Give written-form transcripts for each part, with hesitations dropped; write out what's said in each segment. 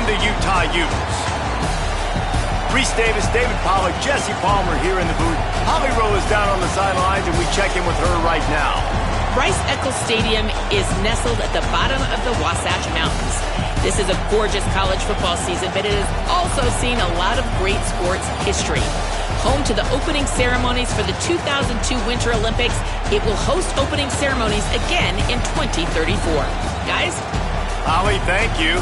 the Utah Utes. Reese Davis, David Pollack, Jesse Palmer here in the booth. Holly Rowe is down on the sidelines, and we check in with her right now. Rice-Eccles Stadium is nestled at the bottom of the Wasatch Mountains. This is a gorgeous college football season, but it has also seen a lot of great sports history. Home to the opening ceremonies for the 2002 Winter Olympics, it will host opening ceremonies again in 2034. Guys? Holly, thank you.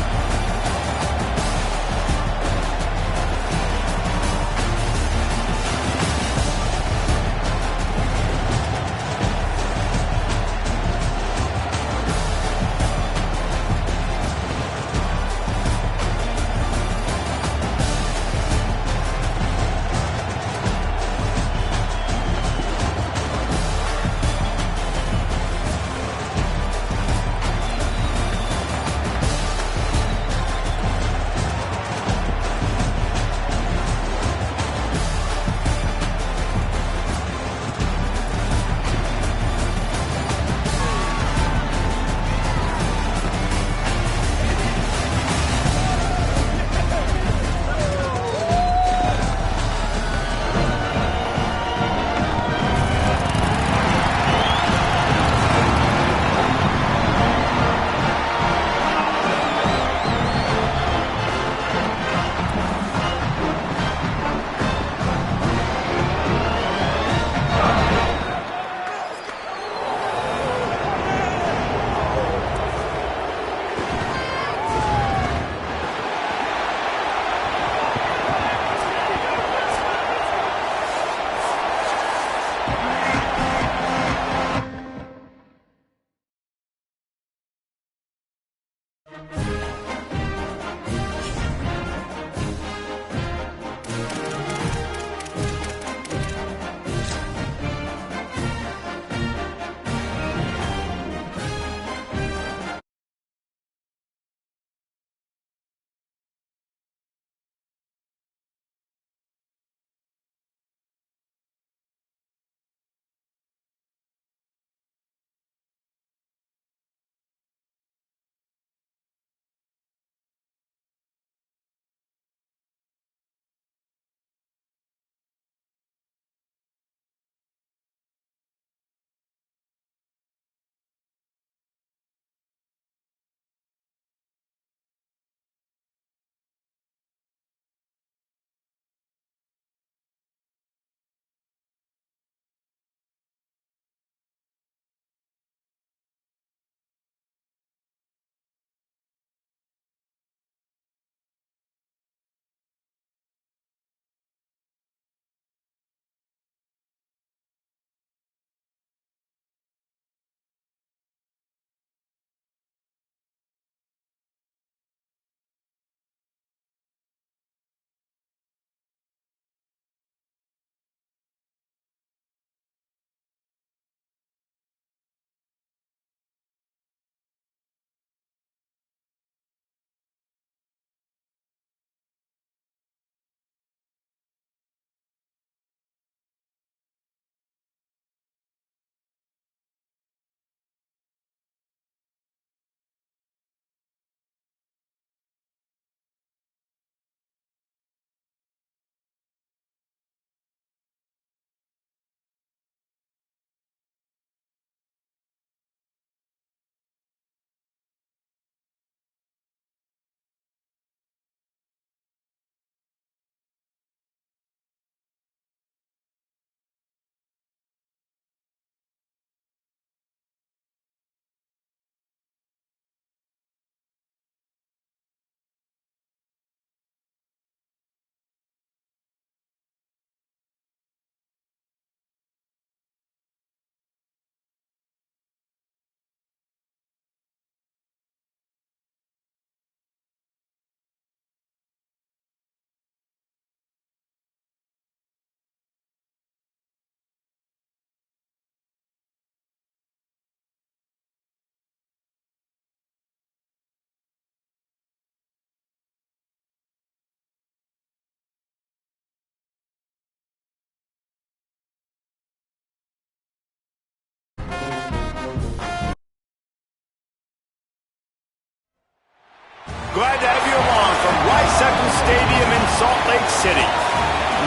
Glad to have you along, from Rice-Eccles Stadium in Salt Lake City.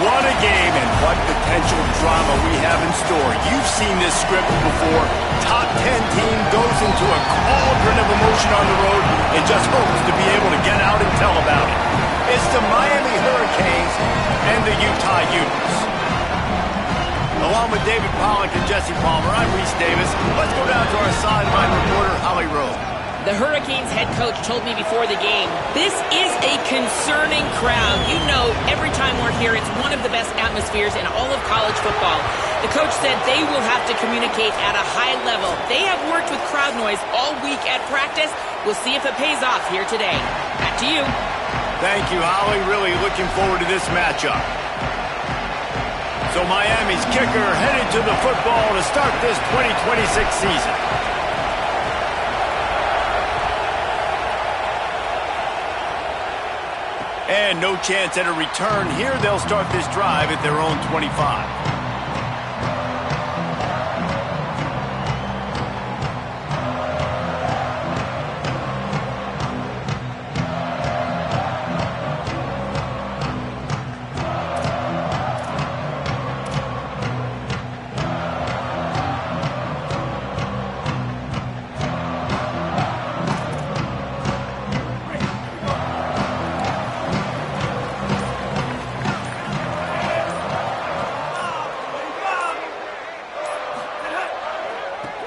What a game and what potential drama we have in store. You've seen this script before. Top 10 team goes into a cauldron of emotion on the road and just hopes to be able to get out and tell about it. It's the Miami Hurricanes and the Utah Utes. Along with David Pollack and Jesse Palmer, I'm Reese Davis. Let's go down to our sideline reporter, Holly Rowe. The Hurricanes head coach told me before the game, this is a concerning crowd. You know, every time we're here, it's one of the best atmospheres in all of college football. The coach said they will have to communicate at a high level. They have worked with crowd noise all week at practice. We'll see if it pays off here today. Back to you. Thank you, Holly. Really looking forward to this matchup. So Miami's kicker headed to the football to start this 2026 season. And no chance at a return here. They'll start this drive at their own 25.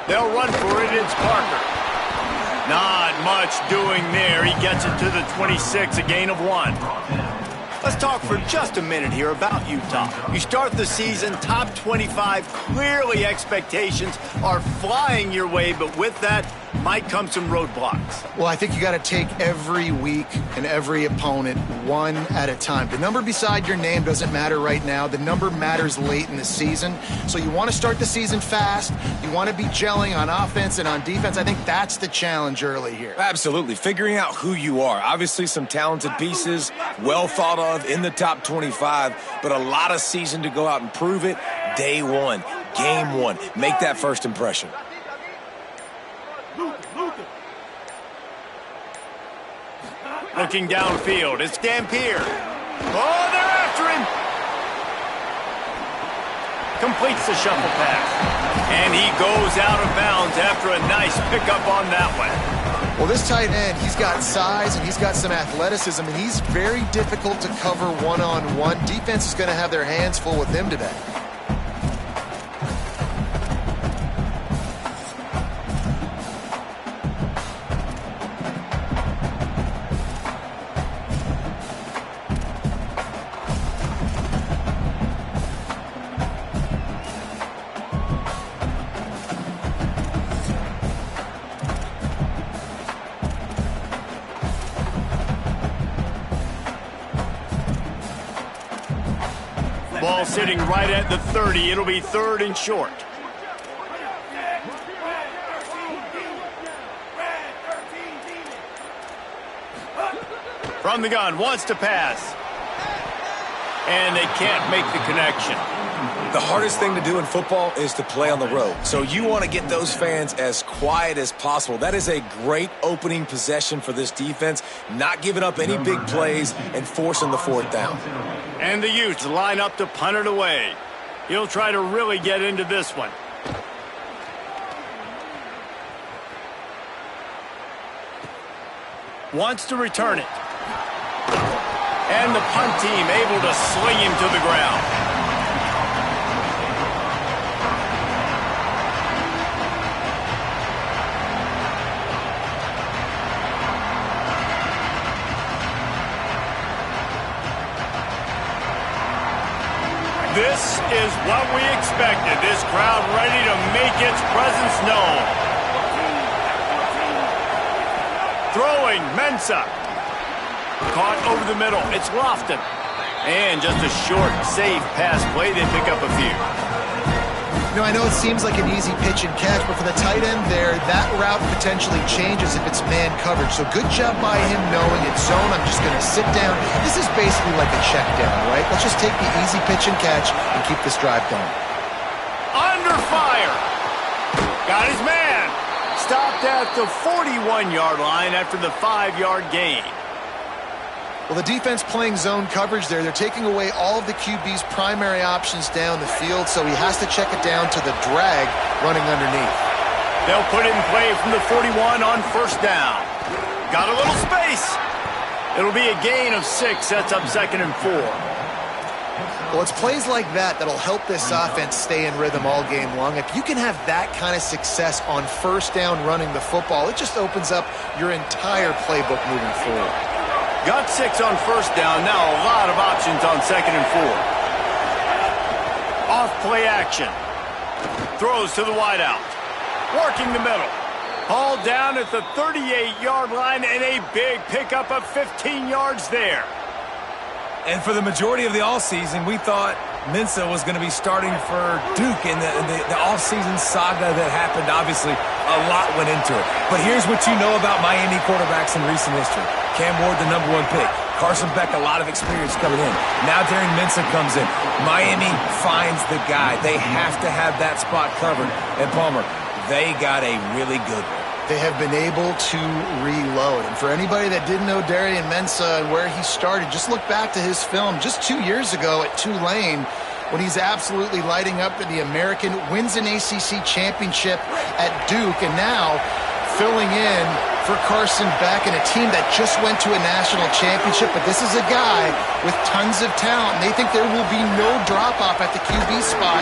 They'll run for it. It's Parker. Not much doing there. He gets it to the 26, a gain of 1. Let's talk for just a minute here about Utah. You start the season top 25. Clearly expectations are flying your way, but with that might come some roadblocks. Well, I think you got to take every week and every opponent one at a time. The number beside your name doesn't matter right now. The number matters late in the season. So you want to start the season fast. You want to be gelling on offense and on defense. I think that's the challenge early here. Absolutely. Figuring out who you are. Obviously some talented pieces, well thought of in the top 25, but a lot of season to go out and prove it. Day one, game one. Make that first impression. Looking downfield, it's Dampier. Oh, they're after him. Completes the shuffle pass. And he goes out of bounds after a nice pickup on that one. Well, this tight end, he's got size and he's got some athleticism, and he's very difficult to cover one-on-one. Defense is going to have their hands full with him today. Ball sitting right at the 30. It'll be 3rd and short. From the gun, wants to pass. And they can't make the connection. The hardest thing to do in football is to play on the road. So you want to get those fans as quiet as possible. That is a great opening possession for this defense, not giving up any big plays and forcing the 4th down. And the Utes line up to punt it away. He'll try to really get into this one. Wants to return it. And the punt team able to sling him to the ground. This is what we expected. This crowd ready to make its presence known. Throwing, Mensah. Caught over the middle. It's Lofton. And just a short, safe pass play. They pick up a few. You know, I know it seems like an easy pitch and catch, but for the tight end there, that route potentially changes if it's man coverage. So good job by him knowing it's zone. I'm just going to sit down. This is basically like a check down, right? Let's just take the easy pitch and catch and keep this drive going. Under fire. Got his man. Stopped at the 41-yard line after the 5-yard gain. Well, the defense playing zone coverage there. They're taking away all of the QB's primary options down the field, so he has to check it down to the drag running underneath. They'll put it in play from the 41 on first down. Got a little space. It'll be a gain of 6. Sets up 2nd and 4. Well, it's plays like that that'll help this offense stay in rhythm all game long. If you can have that kind of success on first down running the football, it just opens up your entire playbook moving forward. Got 6 on first down. Now a lot of options on 2nd and 4. Off play action. Throws to the wideout. Working the middle. Hauled down at the 38-yard line and a big pickup of 15 yards there. And for the majority of the offseason, we thought Mensah was going to be starting for Duke in the offseason saga that happened. Obviously, a lot went into it. But here's what you know about Miami quarterbacks in recent history. Cam Ward, the #1 pick. Carson Beck, a lot of experience coming in. Now Darren Mensah comes in. Miami finds the guy. They have to have that spot covered. And Palmer, they got a really good one. They have been able to reload. And for anybody that didn't know Darren Mensah and where he started, just look back to his film just 2 years ago at Tulane when he's absolutely lighting up in the American, wins an ACC championship at Duke, and now filling in for Carson Beck and a team that just went to a national championship. But this is a guy with tons of talent, and they think there will be no drop-off at the QB spot.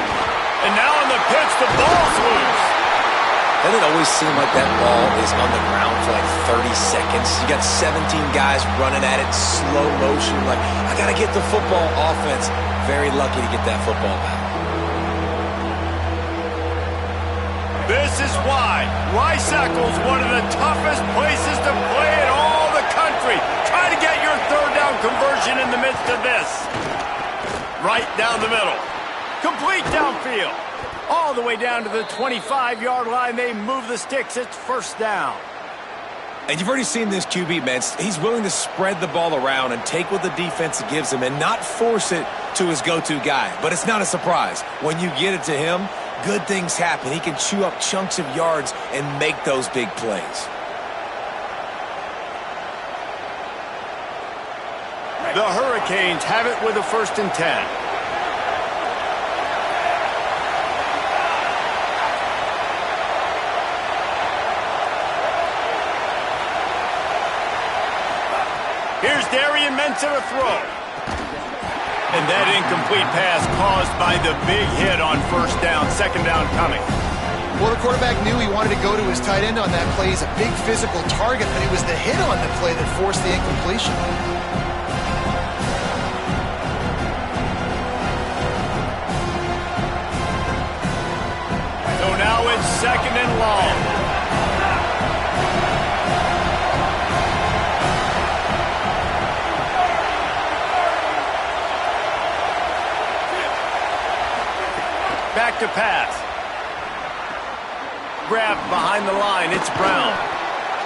And now on the pitch, the ball's loose. Doesn't it always seem like that ball is on the ground for like 30 seconds? You got 17 guys running at it, slow motion. Like, I got to get the football. Offense, very lucky to get that football back. This is why Rice-Eccles, one of the toughest places to play in all the country. Try to get your third down conversion in the midst of this. Right down the middle. Complete downfield. All the way down to the 25-yard line. They move the sticks. It's first down. And you've already seen this QB, man. He's willing to spread the ball around and take what the defense gives him and not force it to his go-to guy. But it's not a surprise. When you get it to him, good things happen. He can chew up chunks of yards and make those big plays. The Hurricanes have it with a 1st and 10. Here's Darren Mensah to throw. And that incomplete pass caused by the big hit on first down. 2nd down coming. Well, the quarterback knew he wanted to go to his tight end on that play. He's a big physical target, but it was the hit on the play that forced the incompletion. So now it's 2nd and long. Back to pass. Grabbed behind the line. It's Brown.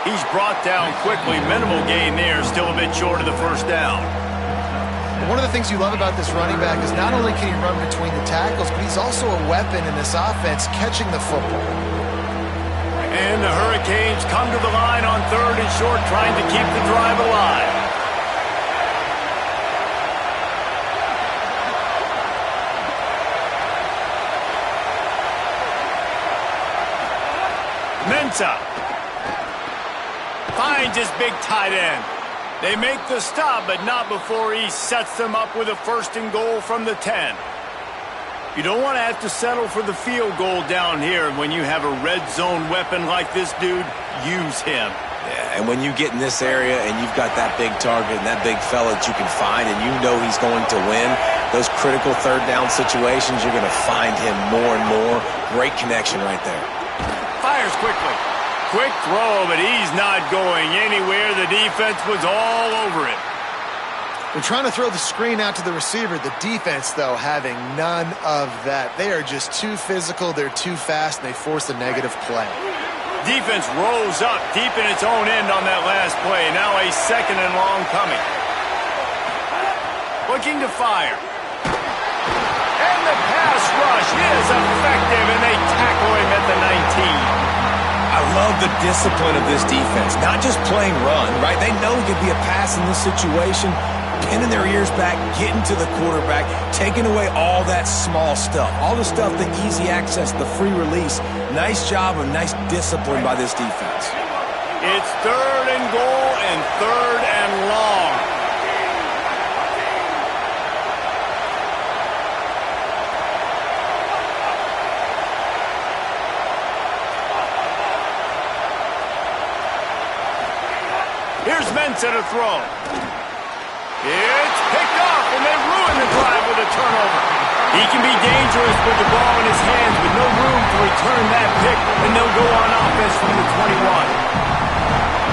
He's brought down quickly. Minimal gain there. Still a bit short of the first down. One of the things you love about this running back is not only can he run between the tackles, but he's also a weapon in this offense catching the football. And the Hurricanes come to the line on 3rd and short, trying to keep the drive alive. Mensah finds his big tight end. They make the stop, but not before he sets them up with a 1st and goal from the 10. You don't want to have to settle for the field goal down here. When you have a red zone weapon like this dude, use him. Yeah, and when you get in this area and you've got that big target and that big fella that you can find and you know he's going to win, those critical 3rd down situations, you're going to find him more and more. Great connection right there. Fires quickly. Quick throw, but he's not going anywhere. The defense was all over it. They're trying to throw the screen out to the receiver. The defense, though, having none of that. They are just too physical. They're too fast, and they force a negative play. Defense rose up deep in its own end on that last play. Now a 2nd and long coming. Looking to fire. And the pass rush is effective, and they tackle him at the 19. I love the discipline of this defense. Not just playing run, right? They know it could be a pass in this situation. Pinning their ears back, getting to the quarterback, taking away all that small stuff. All the stuff, the easy access, the free release. Nice job and nice discipline by this defense. It's 3rd and goal and 3rd and long. Here's Mensah to throw. It's picked off, and they ruin the drive with a turnover. He can be dangerous with the ball in his hands, with no room to return that pick, and they'll go on offense from the 21.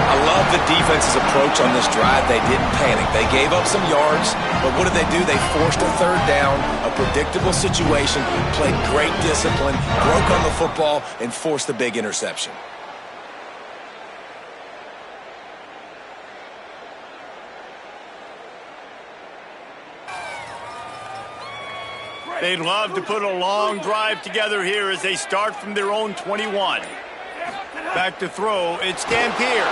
I love the defense's approach on this drive. They didn't panic. They gave up some yards, but what did they do? They forced a 3rd down, a predictable situation, played great discipline, broke on the football, and forced the big interception. They'd love to put a long drive together here as they start from their own 21. Back to throw, it's Dampier.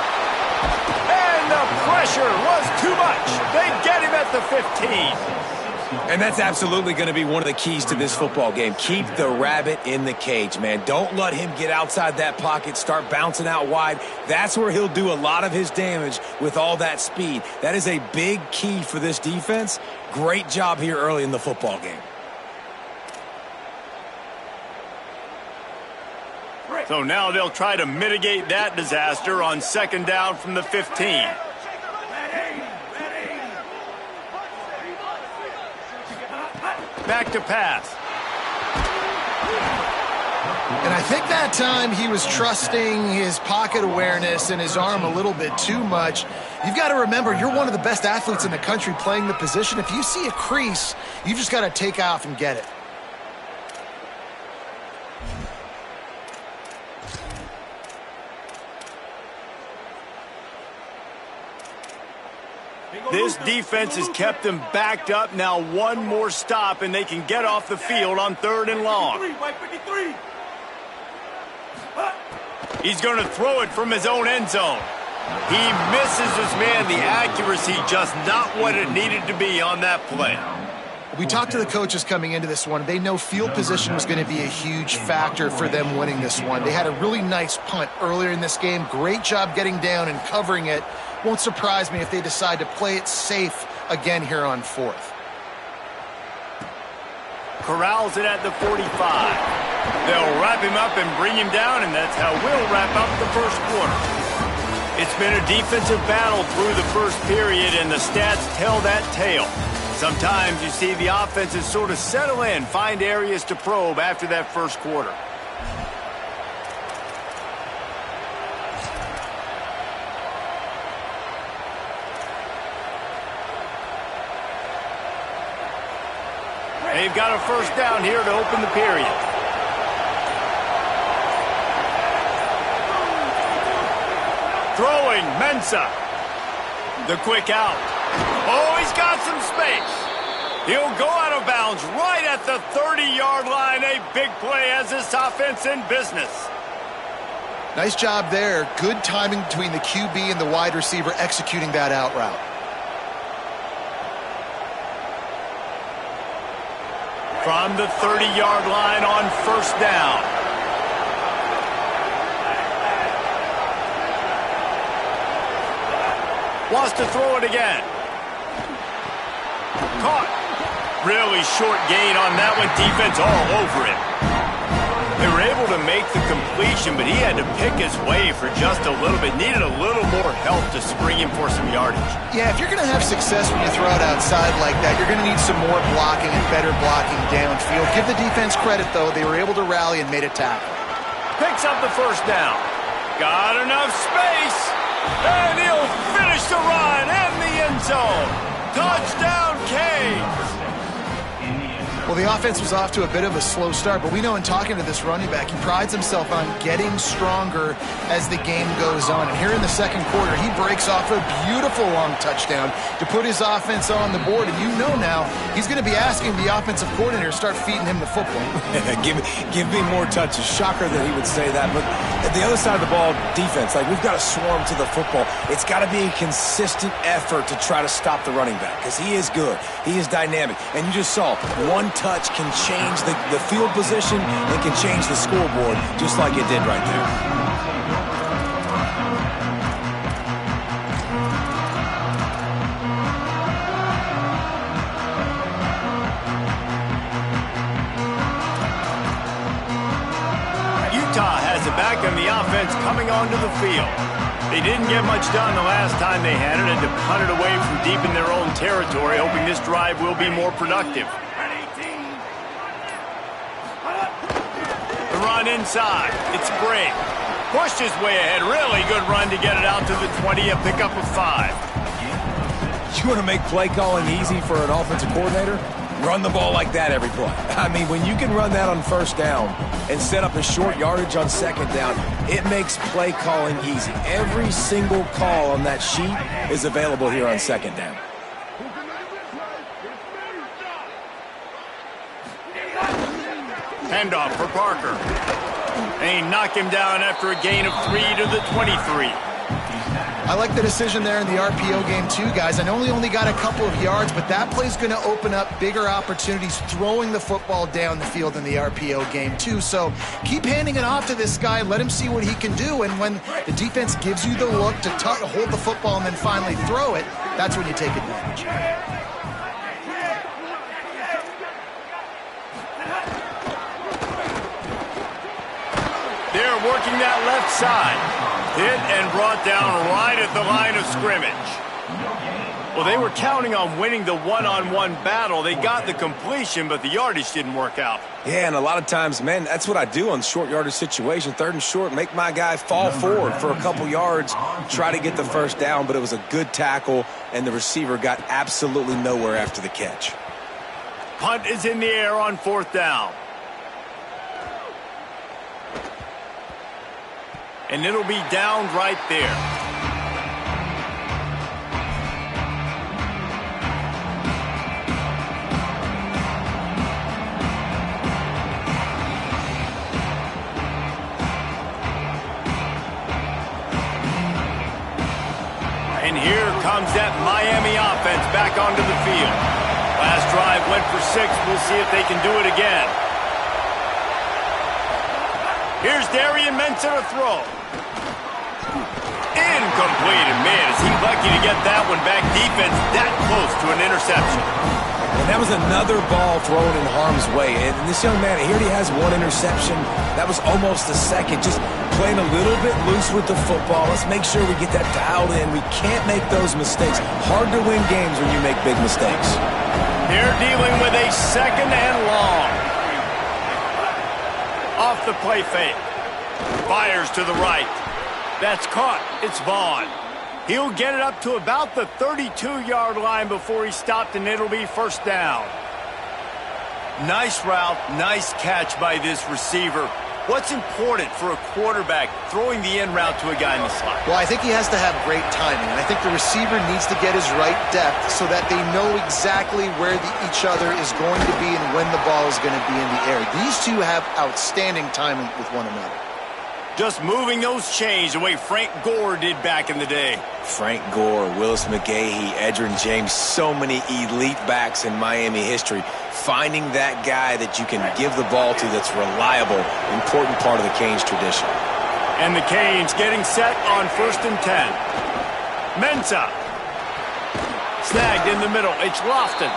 And the pressure was too much. They get him at the 15. And that's absolutely going to be one of the keys to this football game. Keep the rabbit in the cage, man. Don't let him get outside that pocket, start bouncing out wide. That's where he'll do a lot of his damage with all that speed. That is a big key for this defense. Great job here early in the football game. So now they'll try to mitigate that disaster on 2nd down from the 15. Back to pass. And I think that time he was trusting his pocket awareness and his arm a little bit too much. You've got to remember, you're one of the best athletes in the country playing the position. If you see a crease, you've just got to take off and get it. This defense has kept them backed up. Now one more stop, and they can get off the field on 3rd and long. He's going to throw it from his own end zone. He misses his man. The accuracy just not what it needed to be on that play. We talked to the coaches coming into this one. They know field position was going to be a huge factor for them winning this one. They had a really nice punt earlier in this game. Great job getting down and covering it. Won't surprise me if they decide to play it safe again here on 4th. Corrals it at the 45. They'll wrap him up and bring him down, and that's how we'll wrap up the first quarter. It's been a defensive battle through the first period, and the stats tell that tale. Sometimes you see the offenses sort of settle in, find areas to probe after that first quarter. They've got a 1st down here to open the period. Throwing, Mensah. The quick out. Oh, he's got some space. He'll go out of bounds right at the 30-yard line. A big play as this offense in business. Nice job there. Good timing between the QB and the wide receiver executing that out route. From the 30-yard line on 1st down. Wants to throw it again. Caught. Really short gain on that one. Defense all over it. They were able to make the completion, but he had to pick his way for just a little bit. Needed a little more help to spring him for some yardage. Yeah, if you're going to have success when you throw it outside like that, you're going to need some more blocking and better blocking downfield. Give the defense credit, though. They were able to rally and made a tackle. Picks up the 1st down. Got enough space. And he'll finish the run and the end zone. Touchdown, Canes. Well, the offense was off to a bit of a slow start, but we know in talking to this running back, he prides himself on getting stronger as the game goes on. And here in the second quarter, he breaks off a beautiful long touchdown to put his offense on the board. And you know now he's going to be asking the offensive coordinator to start feeding him the football. give me more touches. Shocker that he would say that. But at the other side of the ball, defense, like we've got to swarm to the football. It's got to be a consistent effort to try to stop the running back because he is good. He is dynamic. And you just saw one touch can change the field position and can change the scoreboard just like it did right there. Back on the offense coming onto the field. They didn't get much done the last time they had it and to punt it away from deep in their own territory, hoping this drive will be more productive. The run inside. It's Brady. Pushed his way ahead. Really good run to get it out to the 20, a pickup of 5. You want to make play calling easy for an offensive coordinator? Run the ball like that every play. I mean, when you can run that on first down and set up a short yardage on second down, it makes play calling easy. Every single call on that sheet is available here on second down. Handoff for Parker. They knock him down after a gain of 3 to the 23. I like the decision there in the RPO game too, guys. I know he only got a couple of yards, but that play's going to open up bigger opportunities throwing the football down the field in the RPO game too. So keep handing it off to this guy. Let him see what he can do. And when the defense gives you the look to hold the football and then finally throw it, that's when you take advantage. They're working that left side. Hit and brought down right at the line of scrimmage. Well, they were counting on winning the one-on-one battle. They got the completion, but the yardage didn't work out. Yeah, and a lot of times, man, that's what I do on short yardage situation. 3rd and short, make my guy fall forward for a couple yards, try to get the first down, but it was a good tackle, and the receiver got absolutely nowhere after the catch. Punt is in the air on 4th down. And it'll be down right there. And here comes that Miami offense back onto the field. Last drive went for 6. We'll see if they can do it again. Here's Darian Mensah to throw. Incomplete, and man, is he lucky to get that one back. Defense that close to an interception. And that was another ball thrown in harm's way. And this young man, here he has 1 interception. That was almost a second. Just playing a little bit loose with the football. Let's make sure we get that dialed in. We can't make those mistakes. Hard to win games when you make big mistakes. They're dealing with a 2nd and long. Off the play fake. Fires to the right. That's caught. It's Vaughn. He'll get it up to about the 32-yard line before he stopped, and it'll be 1st down. Nice route, nice catch by this receiver. What's important for a quarterback throwing the in route to a guy in the slot? Well, I think he has to have great timing, and I think the receiver needs to get his right depth so that they know exactly where each other is going to be and when the ball is going to be in the air. These two have outstanding timing with one another. Just moving those chains the way Frank Gore did back in the day. Frank Gore, Willis McGahee, Edgerrin James, so many elite backs in Miami history. Finding that guy that you can give the ball to that's reliable, important part of the Canes tradition. And the Canes getting set on 1st and 10. Mensah. Snagged in the middle. It's Lofton.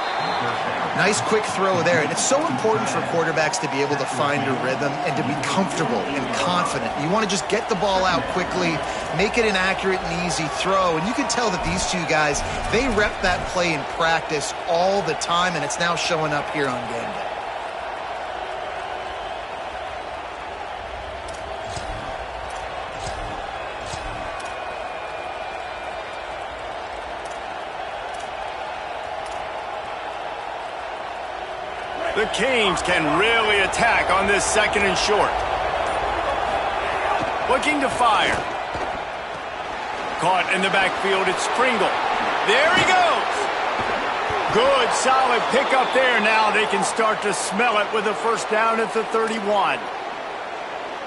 Nice quick throw there, and it's so important for quarterbacks to be able to find a rhythm and to be comfortable and confident. You want to just get the ball out quickly, make it an accurate and easy throw, and you can tell that these two guys, they rep that play in practice all the time, and it's now showing up here on game day. The Canes can really attack on this second and short. Looking to fire. Caught in the backfield, it's Pringle. There he goes. Good, solid pickup there. Now they can start to smell it with a first down at the 31.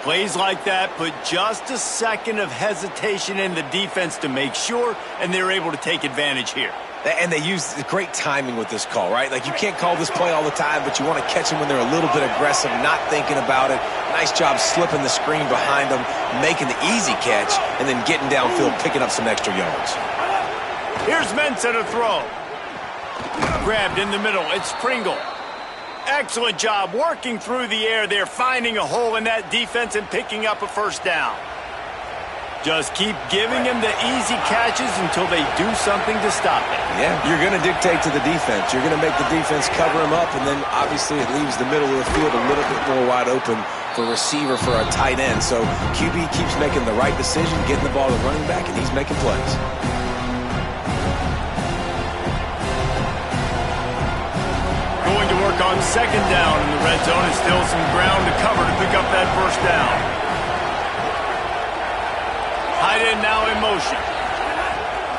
Plays like that put just a second of hesitation in the defense to make sure, and they're able to take advantage here. And they use great timing with this call, right? Like, you can't call this play all the time, but you want to catch them when they're a little bit aggressive, not thinking about it. Nice job slipping the screen behind them, making the easy catch, and then getting downfield, picking up some extra yards. Here's Mensah to throw. Grabbed in the middle. It's Pringle. Excellent job working through the air there, finding a hole in that defense and picking up a first down. Just keep giving them the easy catches until they do something to stop it. Yeah, you're going to dictate to the defense. You're going to make the defense cover them up, and then obviously it leaves the middle of the field a little bit more wide open for receiver, for a tight end. So QB keeps making the right decision, getting the ball to running back, and he's making plays. Going to work on second down in the red zone, and still some ground to cover to pick up that first down. Tight end now in motion.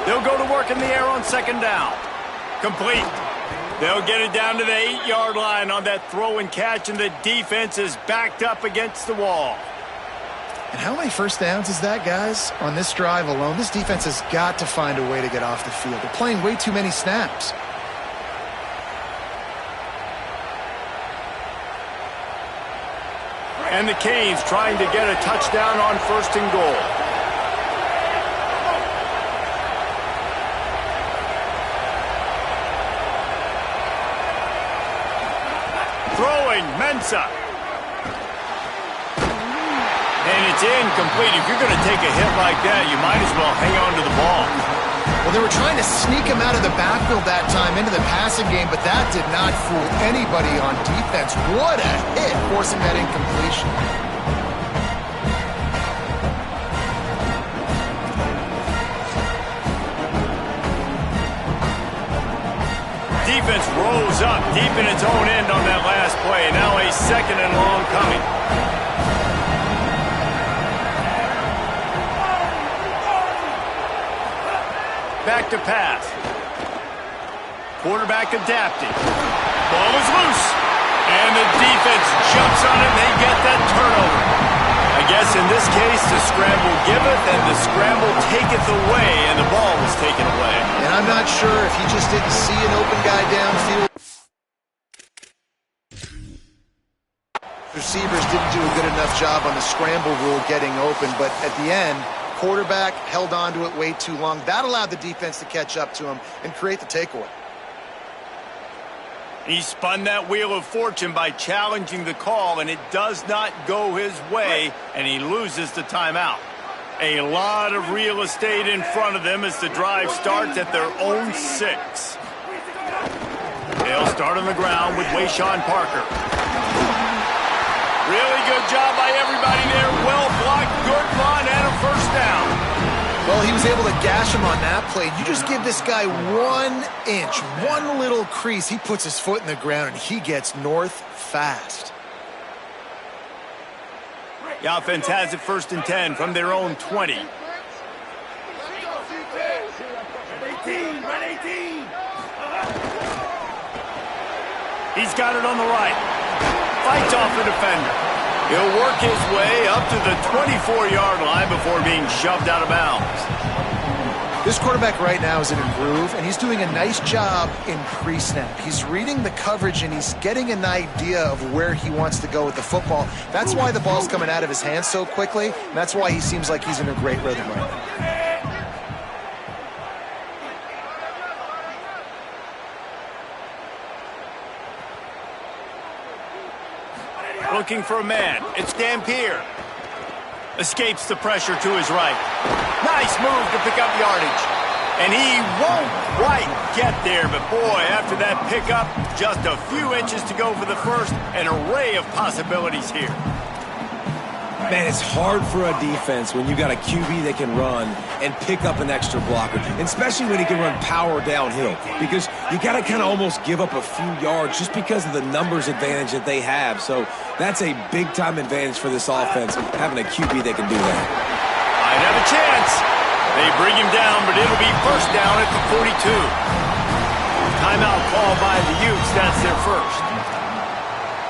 They'll go to work in the air on second down. Complete. They'll get it down to the 8-yard line on that throw and catch, and the defense is backed up against the wall. And how many first downs is that, guys? On this drive alone, this defense has got to find a way to get off the field. They're playing way too many snaps. And the Canes trying to get a touchdown on first and goal. Throwing, Mensah. And it's incomplete. If you're going to take a hit like that, you might as well hang on to the ball. Well, they were trying to sneak him out of the backfield that time into the passing game, but that did not fool anybody on defense. What a hit, forcing that incompletion. Defense rose up deep in its own end on that last play. Now a second and long coming. Back to pass. Quarterback adapting. Ball is loose. And the defense jumps on it and they get that turnover. I guess in this case, the scramble giveth and the scramble taketh away, and the ball was taken away. And I'm not sure if he just didn't see an open guy downfield. Receivers didn't do a good enough job on the scramble rule getting open, but at the end, quarterback held on to it way too long. That allowed the defense to catch up to him and create the takeaway. He spun that wheel of fortune by challenging the call, and it does not go his way, and he loses the timeout. A lot of real estate in front of them as the drive starts at their own 6. They'll start on the ground with Wayshawn Parker. Really good job by everybody there. Well blocked, good run, and a first down. Well, he was able to gash him on that play. You just give this guy 1 inch, one little crease, he puts his foot in the ground, and he gets north fast. The offense has it first and 10 from their own 20. Run 18, run 18. He's got it on the right. Fights off the defender. He'll work his way up to the 24-yard line before being shoved out of bounds. This quarterback right now is in a groove, and he's doing a nice job in pre-snap. He's reading the coverage, and he's getting an idea of where he wants to go with the football. That's why the ball's coming out of his hands so quickly, and that's why he seems like he's in a great rhythm right now. Looking for a man. It's Dampier. Escapes the pressure to his right. Nice move to pick up yardage. And he won't quite get there, but boy, after that pickup, just a few inches to go for the first. An array of possibilities here. Man, it's hard for a defense when you got a QB that can run and pick up an extra blocker, and especially when he can run power downhill, because you got to kind of almost give up a few yards just because of the numbers advantage that they have. So that's a big-time advantage for this offense, having a QB that can do that. Might have a chance. They bring him down, but it'll be first down at the 42. Timeout called by the Utes. That's their first.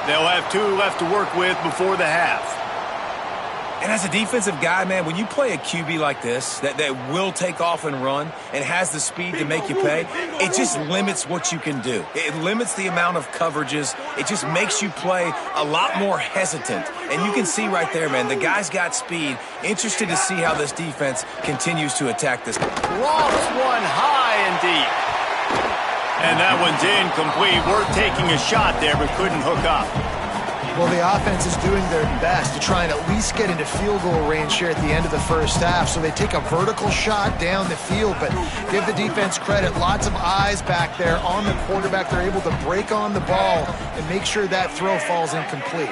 They'll have 2 left to work with before the half. And as a defensive guy, man, when you play a QB like this that will take off and run and has the speed to make you pay, it just limits what you can do. It limits the amount of coverages. It just makes you play a lot more hesitant. And you can see right there, man, the guy's got speed. Interested to see how this defense continues to attack this. Lofts one high and deep. And that one's incomplete. Worth taking a shot there, but couldn't hook up. Well, the offense is doing their best to try and at least get into field goal range here at the end of the first half. So they take a vertical shot down the field, but give the defense credit. Lots of eyes back there on the quarterback. They're able to break on the ball and make sure that throw falls incomplete.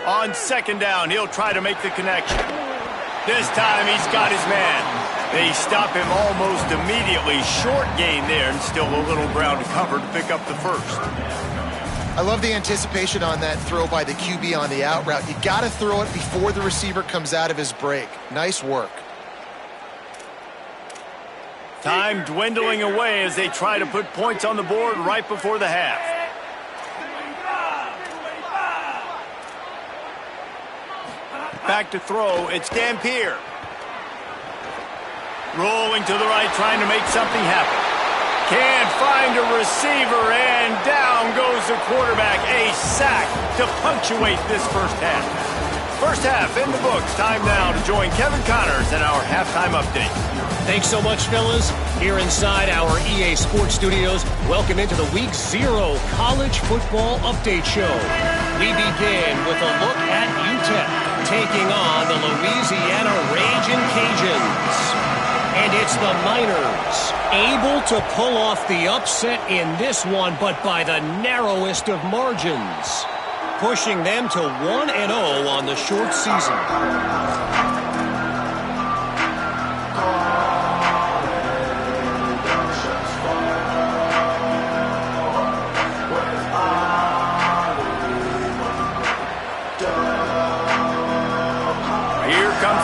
On second down, he'll try to make the connection. This time he's got his man. They stop him almost immediately. Short gain there, and still a little ground to cover to pick up the first. I love the anticipation on that throw by the QB on the out route. You got to throw it before the receiver comes out of his break. Nice work. Time dwindling away as they try to put points on the board right before the half. Back to throw, it's Dampier. Rolling to the right, trying to make something happen. Can't find a receiver, and down goes the quarterback. A sack to punctuate this first half. First half in the books. Time now to join Kevin Connors in our halftime update. Thanks so much, fellas. Here inside our EA Sports Studios, welcome into the Week 0 College Football Update Show. We begin with a look at UTEP taking on the Louisiana Ragin' Cajuns. And it's the Miners able to pull off the upset in this one, but by the narrowest of margins, pushing them to 1-0 on the short season.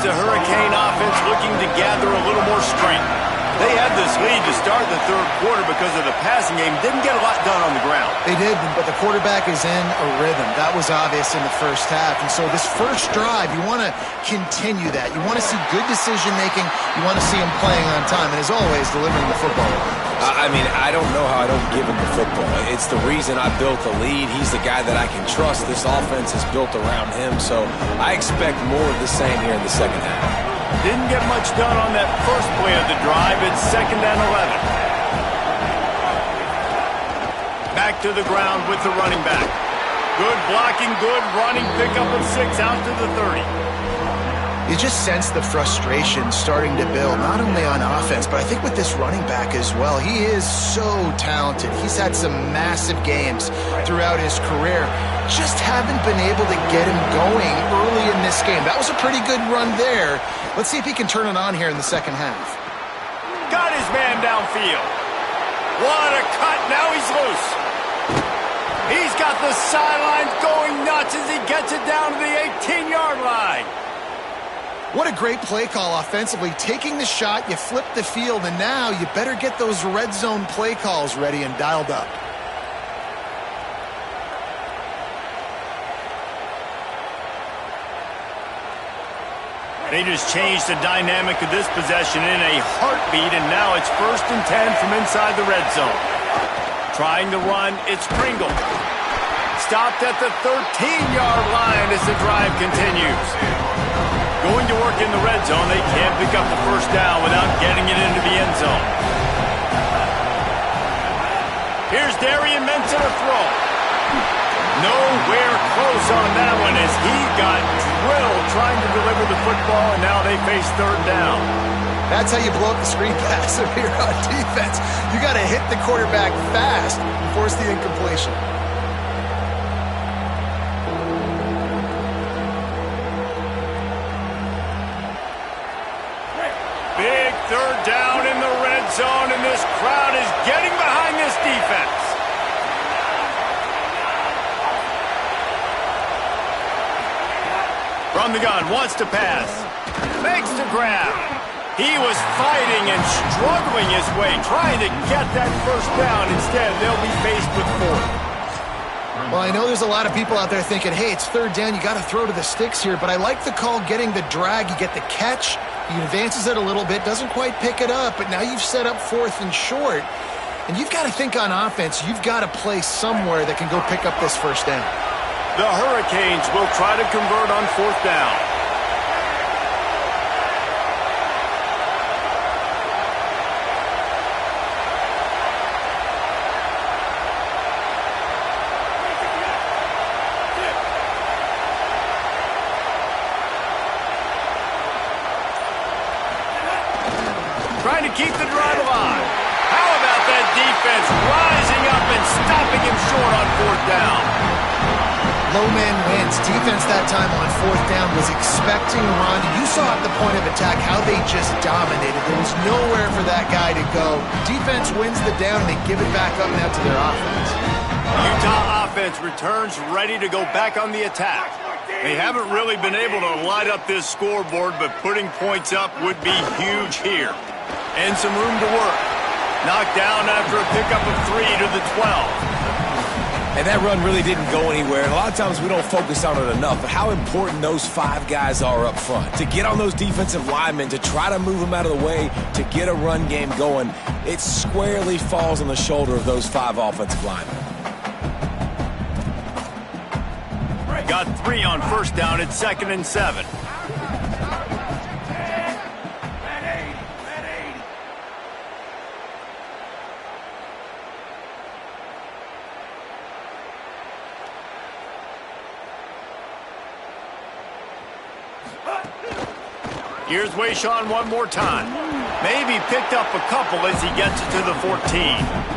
The Hurricane offense looking to gather a little more strength. They had this lead to start the third quarter because of the passing game. Didn't get a lot done on the ground. They did, but the quarterback is in a rhythm. That was obvious in the first half. And so this first drive, you want to continue that. You want to see good decision-making. You want to see him playing on time. And as always, delivering the football. I mean, I don't know how I don't give him the football. It's the reason I built the lead. He's the guy that I can trust. This offense is built around him, so I expect more of the same here in the second half. Didn't get much done on that first play of the drive. It's 2nd and 11. Back to the ground with the running back. Good blocking, good running, pickup of 6 out to the 30. You just sense the frustration starting to build, not only on offense, but I think with this running back as well. He is so talented. He's had some massive games throughout his career. Just haven't been able to get him going early in this game. That was a pretty good run there. Let's see if he can turn it on here in the second half. Got his man downfield. What a cut. Now he's loose. He's got the sidelines going nuts as he gets it down to the 18-yard line. What a great play call offensively. Taking the shot, you flip the field, and now you better get those red zone play calls ready and dialed up. They just changed the dynamic of this possession in a heartbeat, and now it's 1st and 10 from inside the red zone. Trying to run, it's Pringle. Stopped at the 13-yard line as the drive continues. Going to work in the red zone. They can't pick up the first down without getting it into the end zone. Here's Darian Menson to throw. Nowhere close on that one as he got drilled trying to deliver the football, and now they face 3rd down. That's how you blow up the screen pass if you're on defense. You got to hit the quarterback fast and force the incompletion. Big third down in the red zone, and this crowd is getting behind this defense. From the gun, wants to pass. Makes the grab. He was fighting and struggling his way, trying to get that first down. Instead, they'll be faced with fourth. Well, I know there's a lot of people out there thinking, hey, it's third down, you got to throw to the sticks here, but I like the call getting the drag. You get the catch, he advances it a little bit, doesn't quite pick it up, but now you've set up fourth and short, and you've got to think on offense, you've got to play somewhere that can go pick up this first down. The Hurricanes will try to convert on fourth down. Trying to keep the drive alive. How about that defense rising up and stopping him short on fourth down? Low man wins. Defense that time on fourth down was expecting a run. You saw at the point of attack how they just dominated. There was nowhere for that guy to go. Defense wins the down, and they give it back up now to their offense. Utah offense returns ready to go back on the attack. They haven't really been able to light up this scoreboard, but putting points up would be huge here. And some room to work. Knocked down after a pickup of 3 to the 12. And that run really didn't go anywhere. And a lot of times we don't focus on it enough, but how important those 5 guys are up front. To get on those defensive linemen, to try to move them out of the way, to get a run game going, it squarely falls on the shoulder of those 5 offensive linemen. Got 3 on first down at 2nd and 7. Here's Wayshawn one more time. Maybe picked up a couple as he gets it to the 14.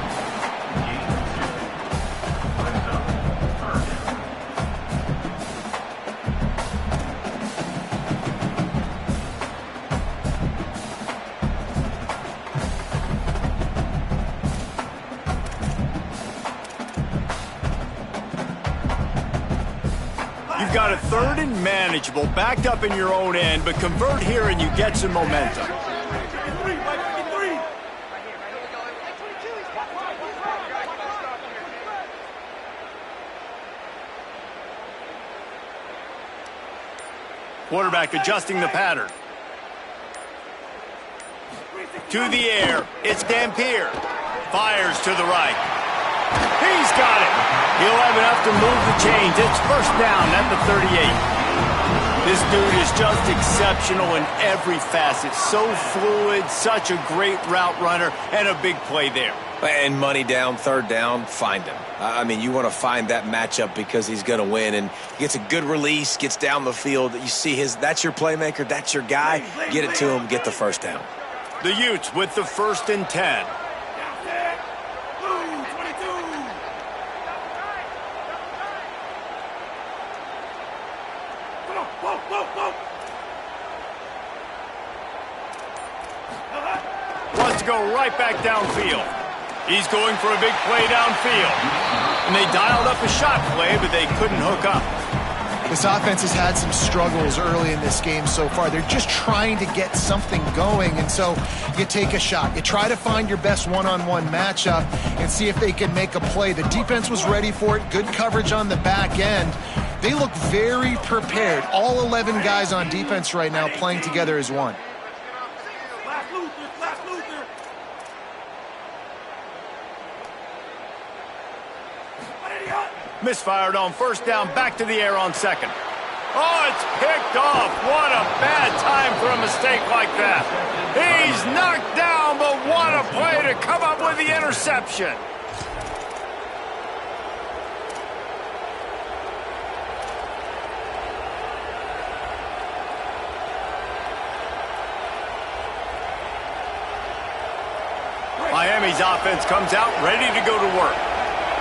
You've got a 3rd and manageable, backed up in your own end, but convert here and you get some momentum. Quarterback adjusting the pattern. To the air, it's Dampier. Fires to the right. He's got it. He'll have enough to move the chains. It's first down at the 38. This dude is just exceptional in every facet. So fluid, such a great route runner, and a big play there. And money down, 3rd down, find him. I mean, you want to find that matchup because he's going to win. And gets a good release, gets down the field. You see that's your playmaker, that's your guy. Get it to him, get the first down. The Utes with the 1st and 10. Wants to go right back downfield. He's going for a big play downfield. And they dialed up a shot play, but they couldn't hook up. This offense has had some struggles early in this game so far. They're just trying to get something going, and so you take a shot. You try to find your best one-on-one matchup and see if they can make a play. The defense was ready for it. Good coverage on the back end. They look very prepared. All 11 guys on defense right now playing together as one. Misfired on first down, back to the air on 2nd. Oh, it's picked off. What a bad time for a mistake like that. He's knocked down, but what a play to come up with the interception. Cincinnati's offense comes out ready to go to work.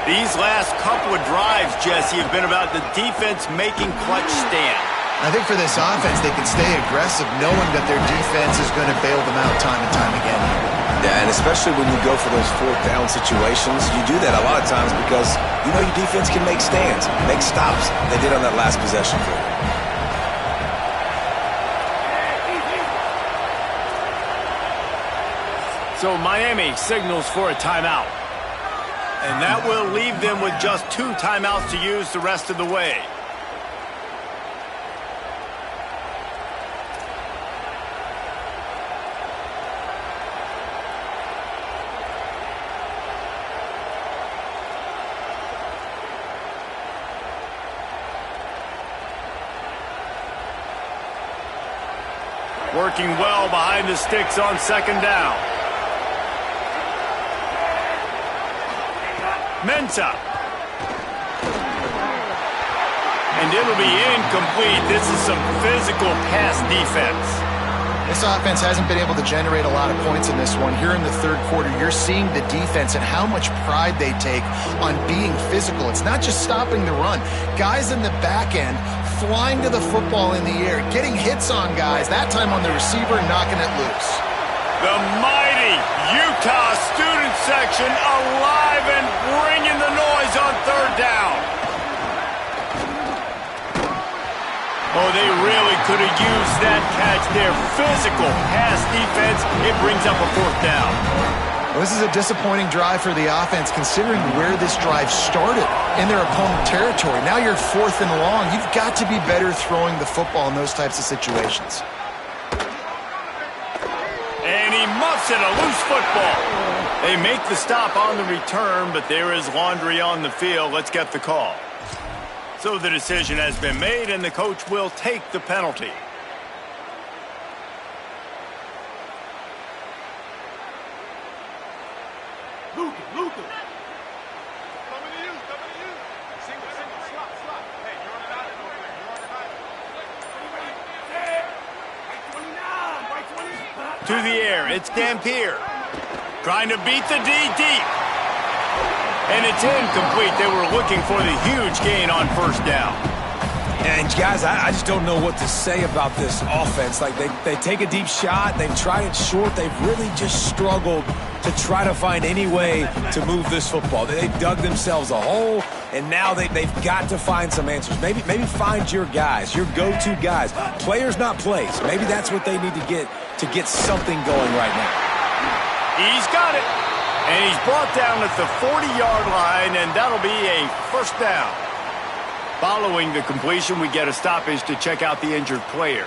These last couple of drives, Jesse, have been about the defense making clutch stand. I think for this offense, they can stay aggressive knowing that their defense is going to bail them out time and time again. Yeah, and especially when you go for those fourth down situations, you do that a lot of times because you know your defense can make stands, make stops. They did on that last possession for you. So Miami signals for a timeout. And that will leave them with just 2 timeouts to use the rest of the way. Working well behind the sticks on second down. Mensah. And it'll be incomplete. This is some physical pass defense. This offense hasn't been able to generate a lot of points in this one. Here in the third quarter, you're seeing the defense and how much pride they take on being physical. It's not just stopping the run. Guys in the back end flying to the football in the air, getting hits on guys, that time on the receiver, knocking it loose. The mighty Utah student section alive and bringing the noise on third down. Oh, they really could have used that catch there. Physical pass defense. It brings up a fourth down. Well, this is a disappointing drive for the offense considering where this drive started in their opponent territory. Now you're 4th and long. You've got to be better throwing the football in those types of situations. And he muffs it, a loose football. They make the stop on the return, but there is laundry on the field. Let's get the call. So the decision has been made, and the coach will take the penalty. Luka. Coming to you. Single, slot. Hey, you're on an island over there. Right 29. To the air, it's Dampier. Trying to beat the D deep. And it's incomplete. They were looking for the huge gain on first down. And guys, I just don't know what to say about this offense. Like they take a deep shot, they've tried it short, they've really just struggled to try to find any way to move this football. They dug themselves a hole, and now they've got to find some answers. Maybe find your guys, your go-to guys. Players, not plays. Maybe that's what they need to get something going right now. He's got it. And he's brought down at the 40-yard line, and that'll be a first down. Following the completion, we get a stoppage to check out the injured player.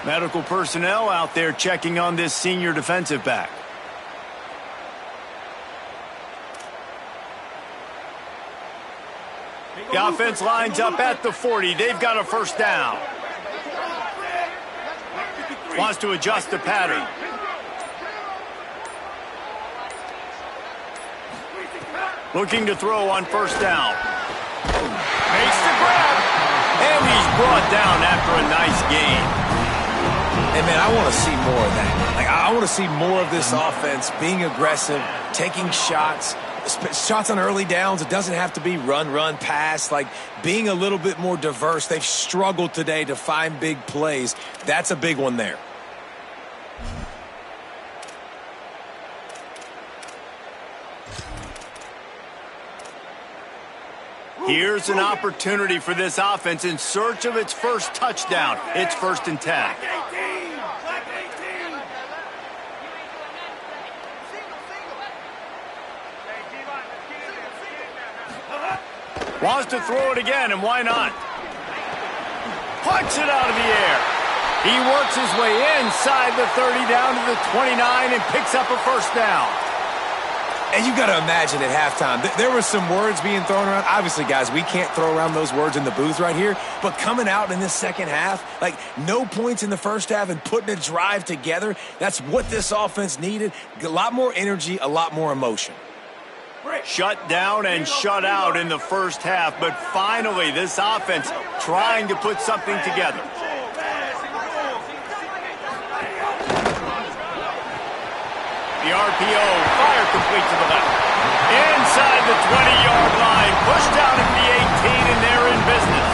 Medical personnel out there checking on this senior defensive back. The offense lines up at the 40. They've got a first down. Wants to adjust the pattern. Looking to throw on first down. Makes the grab. And he's brought down after a nice gain. And, man, I want to see more of that. Like, I want to see more of this offense being aggressive, taking shots on early downs. It doesn't have to be run, pass. Like, being a little bit more diverse. They've struggled today to find big plays. That's a big one there. Here's an opportunity for this offense in search of its first touchdown. It's 1st and 10. Wants to throw it again, and why not? Punch it out of the air. He works his way inside the 30 down to the 29 and picks up a first down. And you got to imagine at halftime, there were some words being thrown around. Obviously, guys, we can't throw around those words in the booth right here. But coming out in this second half, like no points in the first half and putting a drive together, that's what this offense needed. A lot more energy, a lot more emotion. Shut down and shut out in the first half. But finally, this offense trying to put something together. The The RPO, fire complete to the left. Inside the 20-yard line, pushed down at the 18, and they're in business.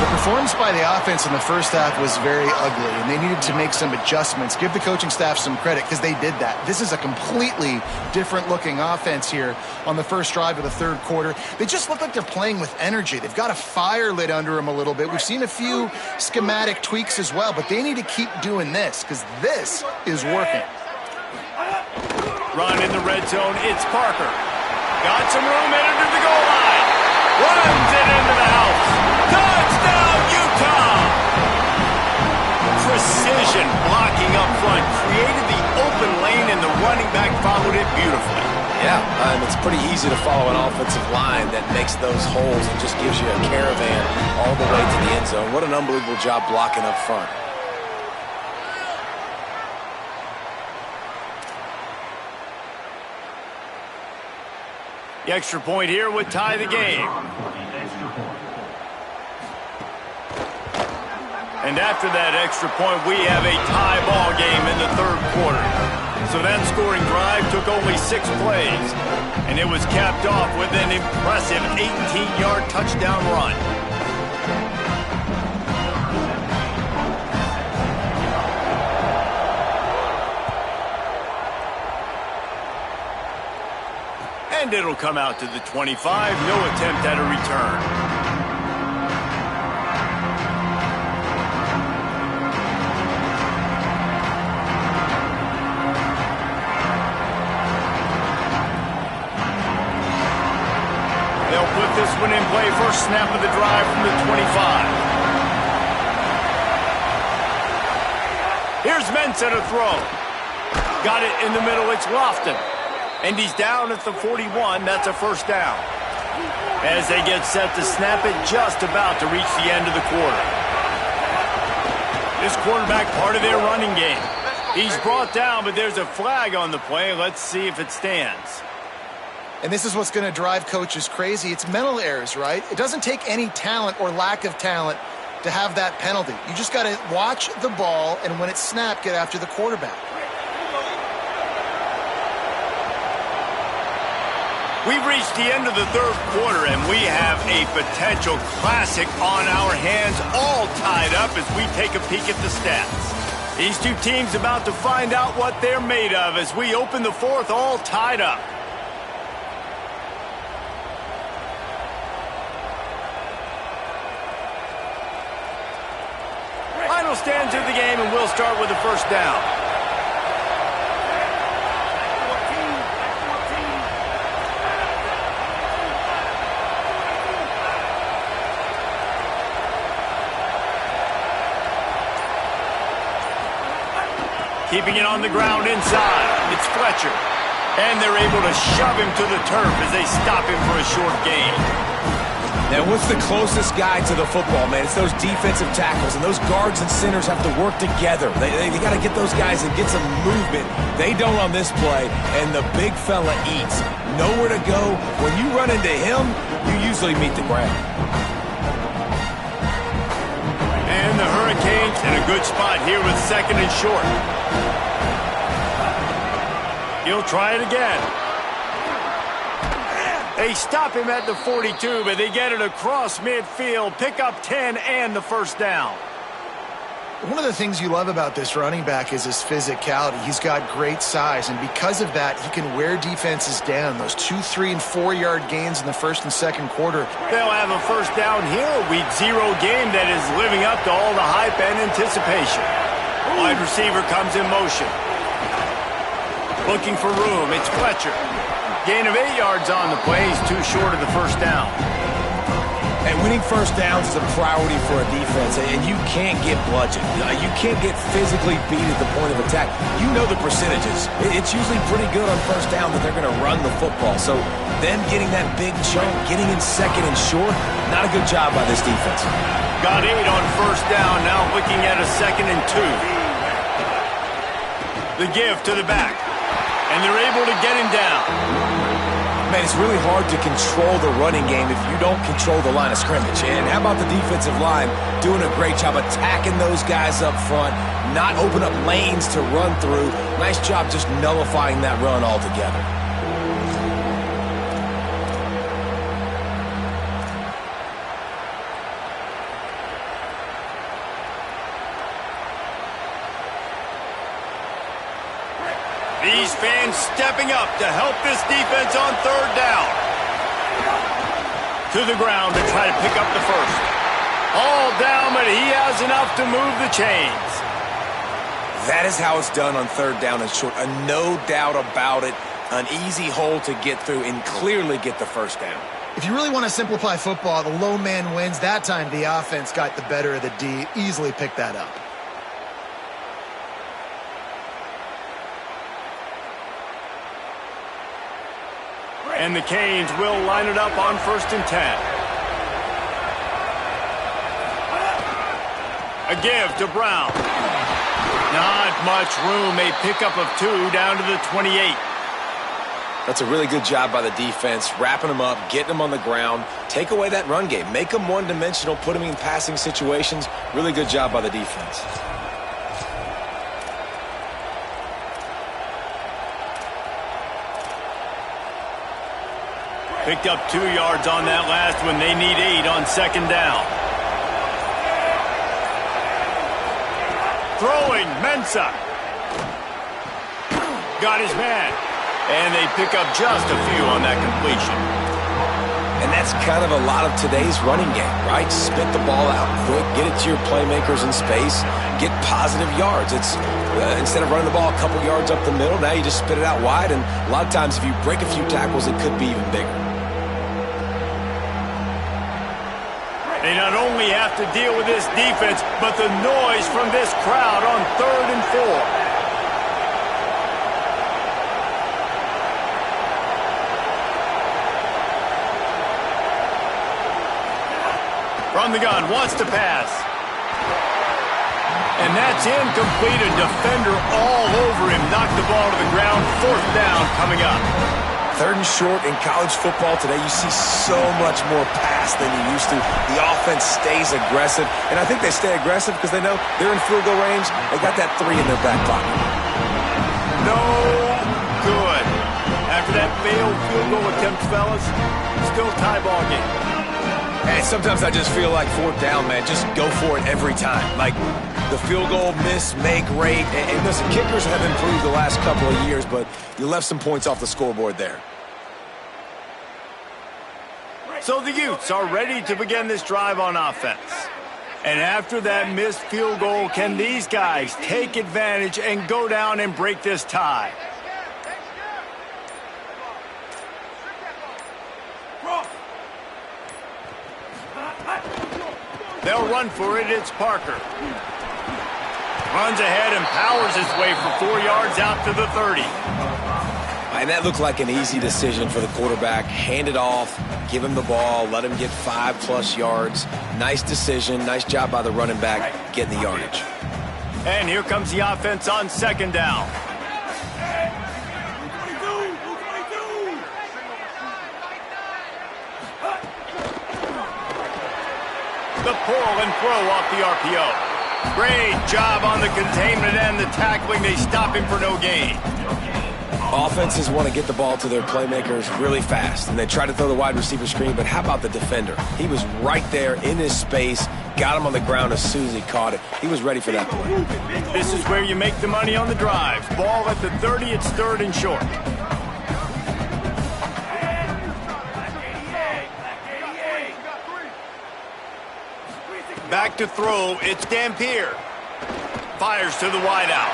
The performance by the offense in the first half was very ugly, and they needed to make some adjustments. Give the coaching staff some credit because they did that. This is a completely different-looking offense here on the first drive of the third quarter. They just look like they're playing with energy. They've got a fire lit under them a little bit. We've seen a few schematic tweaks as well, but they need to keep doing this because this is working. Run in the red zone. It's Parker. Got some room in under the goal line. Runs it into the house. Touchdown, Utah! Precision blocking up front. Created the open lane, and the running back followed it beautifully. Yeah, and it's pretty easy to follow an offensive line that makes those holes and just gives you a caravan all the way to the end zone. What an unbelievable job blocking up front. The extra point here would tie the game. And after that extra point, we have a tie ball game in the third quarter. So that scoring drive took only 6 plays, and it was capped off with an impressive 18-yard touchdown run. And it'll come out to the 25. No attempt at a return. They'll put this one in play. First snap of the drive from the 25. Here's Mensah to throw. Got it in the middle. It's Lofton. And he's down at the 41. That's a first down. As they get set to snap it, just about to reach the end of the quarter. This quarterback, part of their running game. He's brought down, but there's a flag on the play. Let's see if it stands. And this is what's going to drive coaches crazy. It's mental errors, right? It doesn't take any talent or lack of talent to have that penalty. You just got to watch the ball, and when it's snapped, get after the quarterback. We've reached the end of the third quarter, and we have a potential classic on our hands, all tied up as we take a peek at the stats. These two teams about to find out what they're made of as we open the fourth, all tied up. Final stands of the game, and we'll start with the first down. Keeping it on the ground inside. It's Fletcher. And they're able to shove him to the turf as they stop him for a short gain. Now, what's the closest guy to the football, man? It's those defensive tackles, and those guards and centers have to work together. They got to get those guys and get some movement. They don't on this play, and the big fella eats. Nowhere to go. When you run into him, you usually meet the ground. And the Hurricanes in a good spot here with second and short. He'll try it again. They stop him at the 42, but they get it across midfield. Pick up 10 and the first down. One of the things you love about this running back is his physicality. He's got great size, and because of that, he can wear defenses down. Those 2, 3, and 4-yard gains in the first and second quarter. They'll have a first down here. A week 0 game that is living up to all the hype and anticipation. Wide receiver comes in motion. Looking for room. It's Fletcher. Gain of 8 yards on the play. He's too short of the first down. And winning first downs is a priority for a defense, and you can't get bludgeoned. You can't get physically beat at the point of attack. You know the percentages. It's usually pretty good on first down that they're going to run the football. So them getting that big chunk, getting in second and short, not a good job by this defense. Got 8 on first down. Now looking at a second and 2. The give to the back. And they're able to get him down. Man, it's really hard to control the running game if you don't control the line of scrimmage. And how about the defensive line doing a great job attacking those guys up front, not open up lanes to run through. Nice job just nullifying that run altogether. These fans stepping up to help this defense on third down. To the ground to try to pick up the first. All down, but he has enough to move the chains. That is how it's done on third down and short. No doubt about it. An easy hole to get through and clearly get the first down. If you really want to simplify football, the low man wins. That time the offense got the better of the D. Easily picked that up. And the Canes will line it up on 1st and 10. A give to Brown. Not much room. A pickup of 2 down to the 28. That's a really good job by the defense, wrapping them up, getting them on the ground. Take away that run game. Make them one-dimensional, put them in passing situations. Really good job by the defense. Picked up 2 yards on that last one. They need 8 on 2nd down. Throwing, Mensah. Got his man. And they pick up just a few on that completion. And that's kind of a lot of today's running game, right? Spit the ball out quick, get it to your playmakers in space, get positive yards. It's instead of running the ball a couple yards up the middle, now you just spit it out wide. And a lot of times if you break a few tackles, it could be even bigger. They not only have to deal with this defense, but the noise from this crowd on 3rd and 4. From the gun, wants to pass. And that's incomplete. A defender all over him. Knocked the ball to the ground. 4th down coming up. 3rd and short in college football today, you see so much more pass than you used to. The offense stays aggressive, and I think they stay aggressive because they know they're in field goal range. They got that 3 in their back pocket. No good. After that failed field goal attempt, fellas, still tie ball game. Hey, sometimes I just feel like 4th down, man. Just go for it every time. Like the field goal miss, make rate. And listen, kickers have improved the last couple of years, but you left some points off the scoreboard there. So the Utes are ready to begin this drive on offense. And after that missed field goal, can these guys take advantage and go down and break this tie? They'll run for it. It's Parker. Runs ahead and powers his way for 4 yards out to the 30. And that looked like an easy decision for the quarterback. Hand it off, give him the ball, let him get 5+ yards. Nice decision. Nice job by the running back getting the yardage. And here comes the offense on 2nd down. The pull and throw off the RPO. Great job on the containment and the tackling. They stop him for no gain. Offenses want to get the ball to their playmakers really fast, and they try to throw the wide receiver screen, but how about the defender? He was right there in his space, got him on the ground as soon as he caught it. He was ready for that play. This is where you make the money on the drive. Ball at the 30, it's 3rd and short. Back to throw, it's Dampier. Fires to the wideout.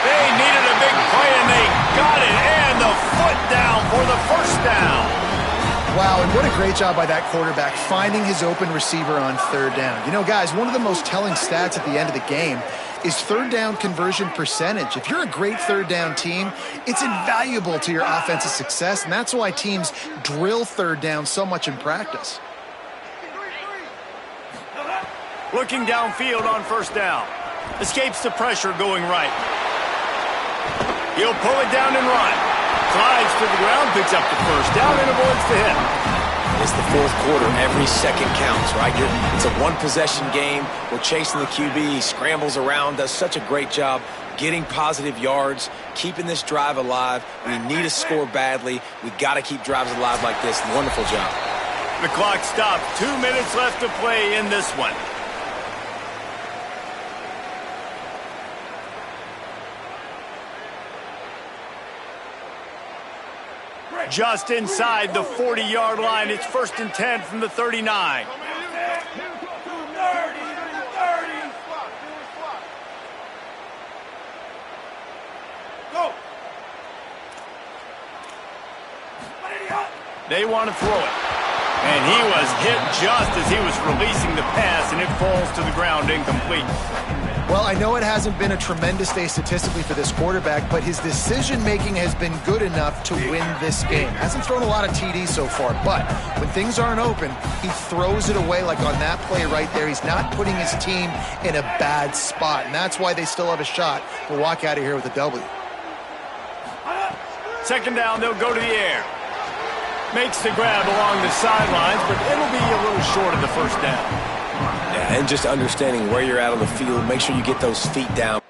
They needed a big play, and they got it. And the foot down for the 1st down. Wow, and what a great job by that quarterback finding his open receiver on 3rd down. You know, guys, one of the most telling stats at the end of the game is 3rd down conversion percentage. If you're a great 3rd down team, it's invaluable to your offensive success, and that's why teams drill 3rd down so much in practice. Looking downfield on 1st down. Escapes the pressure going right. He'll pull it down and run. slides to the ground, picks up the first down, and avoids the hit. It's the fourth quarter. Every second counts, right? It's a one-possession game. We're chasing the QB. He scrambles around, does such a great job getting positive yards, keeping this drive alive. We need to score badly. We got to keep drives alive like this. Wonderful job. The clock stopped. 2 minutes left to play in this one. Just inside the 40-yard line. It's 1st and 10 from the 39. Go. They want to throw it. And he was hit just as he was releasing the pass, and it falls to the ground incomplete. Well, I know it hasn't been a tremendous day statistically for this quarterback, but his decision-making has been good enough to win this game. Hasn't thrown a lot of TDs so far, but when things aren't open, he throws it away like on that play right there. He's not putting his team in a bad spot, and that's why they still have a shot to walk out of here with a W. 2nd down, they'll go to the air. Makes the grab along the sidelines, but it'll be a little short of the 1st down. Yeah, and just understanding where you're at on the field, make sure you get those feet down.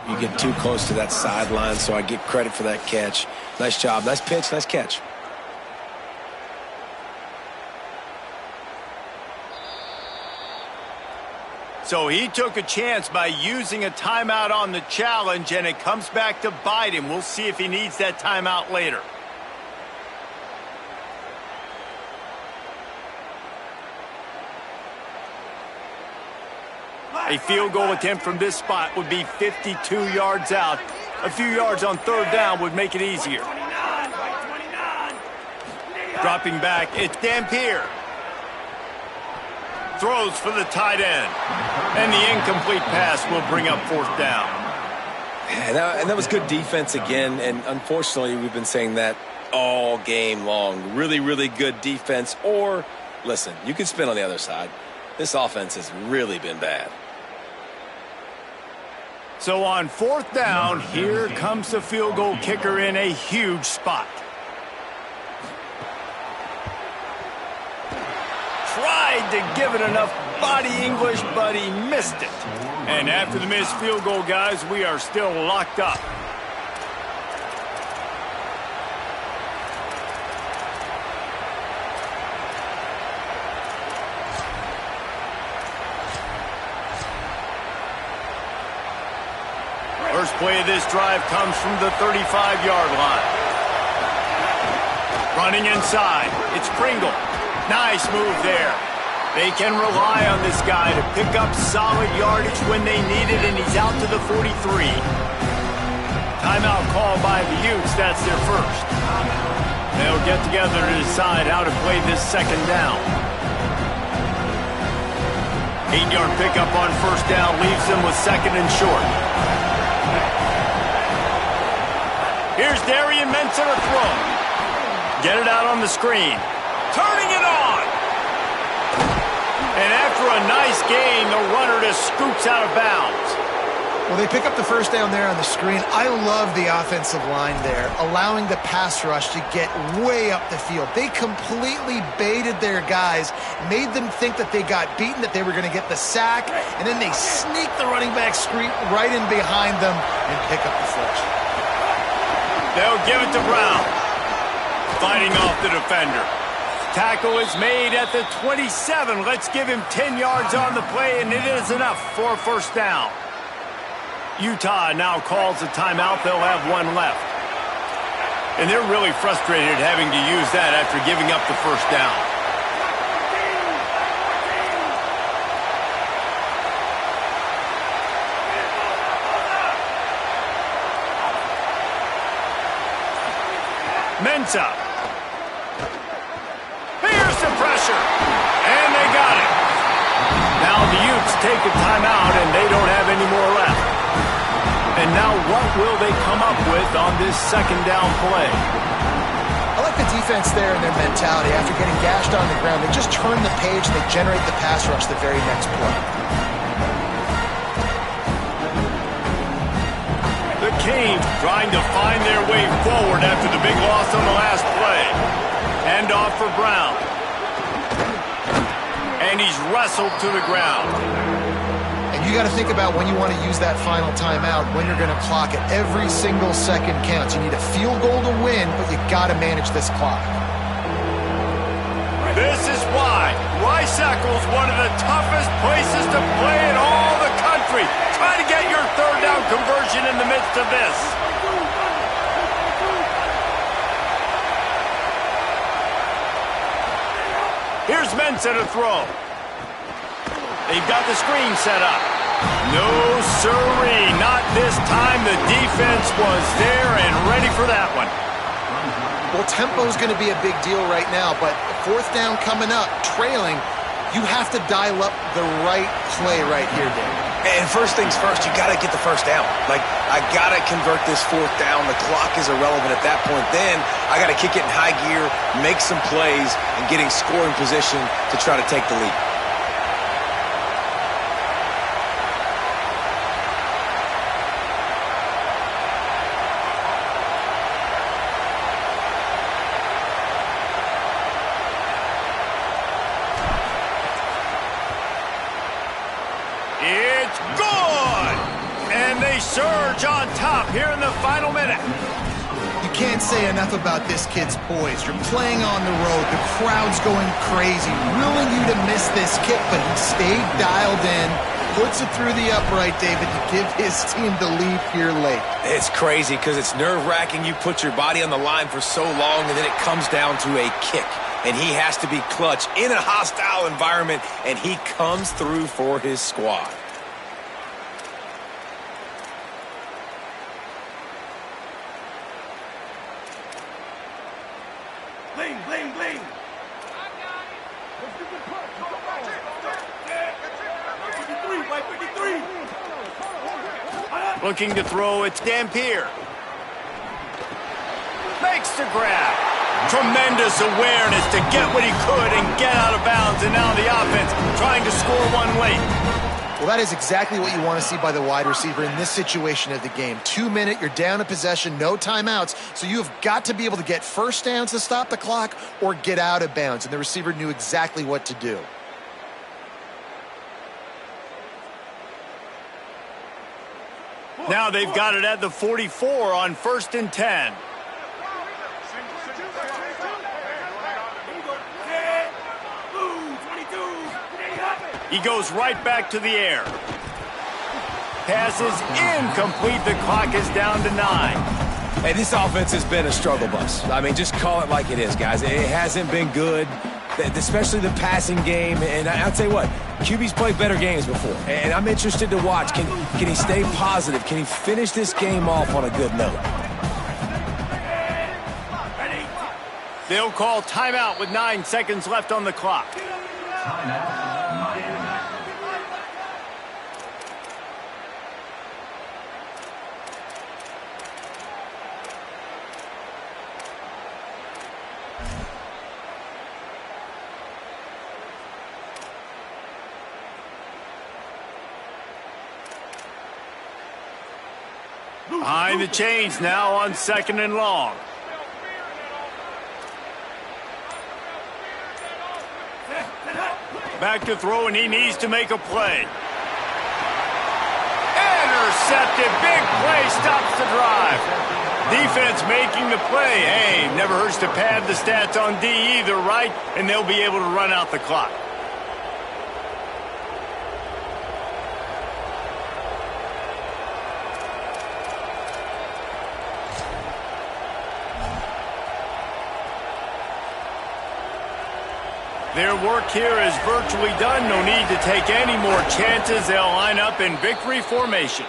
You get too close to that sideline, so I get credit for that catch. Nice job, nice pitch, nice catch. So he took a chance by using a timeout on the challenge, and it comes back to bite him. We'll see if he needs that timeout later. A field goal attempt from this spot would be 52 yards out. A few yards on 3rd down would make it easier. Dropping back, it's Dampier. Throws for the tight end. And the incomplete pass will bring up 4th down. And that was good defense again, and unfortunately we've been saying that all game long. Really, really good defense. Or, listen, you can spin on the other side. This offense has really been bad. So on 4th down, here comes the field goal kicker in a huge spot. Tried to give it enough body English, but he missed it. And after the missed field goal, guys, we are still locked up. First play of this drive comes from the 35-yard line. Running inside, it's Pringle. Nice move there. They can rely on this guy to pick up solid yardage when they need it, and he's out to the 43. Timeout call by the Utes. That's their first. They'll get together to decide how to play this 2nd down. 8-yard pickup on 1st down leaves them with 2nd and short. Here's Darian Mensah to throw. Get it out on the screen. Turning it on. And after a nice gain, the runner just scoots out of bounds. Well, they pick up the 1st down there on the screen. I love the offensive line there, allowing the pass rush to get way up the field. They completely baited their guys, made them think that they got beaten, that they were going to get the sack, and then they sneak the running back screen right in behind them and pick up the first. They'll give it to Brown. Fighting off the defender. Tackle is made at the 27. Let's give him 10 yards on the play, and it is enough for a 1st down. Utah now calls a timeout. They'll have one left. And they're really frustrated having to use that after giving up the 1st down. Mensah. Here's the pressure. And they got it. Now the Utes take a timeout, and they don't have any more left. And now what will they come up with on this 2nd down play? I like the defense there and their mentality. After getting gashed on the ground, they just turn the page and they generate the pass rush the very next play. The team trying to find their way forward after the big loss on the last play. Hand off for Brown. And he's wrestled to the ground. And you got to think about when you want to use that final timeout, when you're going to clock it. Every single second counts. You need a field goal to win, but you got to manage this clock. This is why Rice-Eccles is one of the toughest places to play in all the country. Try to get your third down conversion in the midst of this. Here's Mensah to throw. They've got the screen set up. No siree, not this time. The defense was there and ready for that one. Well, tempo is going to be a big deal right now, but fourth down coming up, trailing, you have to dial up the right play right here, Dave. And first things first, you got to get the first down. Like, I got to convert this fourth down. The clock is irrelevant at that point. Then I got to kick it in high gear, make some plays, and get in scoring position to try to take the lead. It's good! And they surge on top here in the final minute. You can't say enough about this kid's poise. You're playing on the road. The crowd's going crazy, willing you to miss this kick, but he stayed dialed in, puts it through the upright, David, to give his team the lead here late. It's crazy because it's nerve-wracking. You put your body on the line for so long, and then it comes down to a kick. And he has to be clutch in a hostile environment, and he comes through for his squad. Bling, bling, bling. Looking to throw, it's Dampier. Makes the grab. Tremendous awareness to get what he could and get out of bounds, and now the offense trying to score one late. Well, that is exactly what you want to see by the wide receiver in this situation of the game. 2 minute, you're down a possession, no timeouts, so you have got to be able to get first downs to stop the clock or get out of bounds, and the receiver knew exactly what to do. Now they've got it at the 44 on 1st and 10. He goes right back to the air. Pass is incomplete. The clock is down to 9. Hey, this offense has been a struggle bus. I mean, just call it like it is, guys. It hasn't been good, especially the passing game. And I'll tell you what, QB's played better games before. And I'm interested to watch. Can he stay positive? Can he finish this game off on a good note? They'll call timeout with 9 seconds left on the clock. Behind the chains now on 2nd and long. Back to throw, and he needs to make a play. Intercepted. Big play stops the drive. Defense making the play. Hey, never hurts to pad the stats on D either, right? And they'll be able to run out the clock. Their work here is virtually done. No need to take any more chances. They'll line up in victory formation.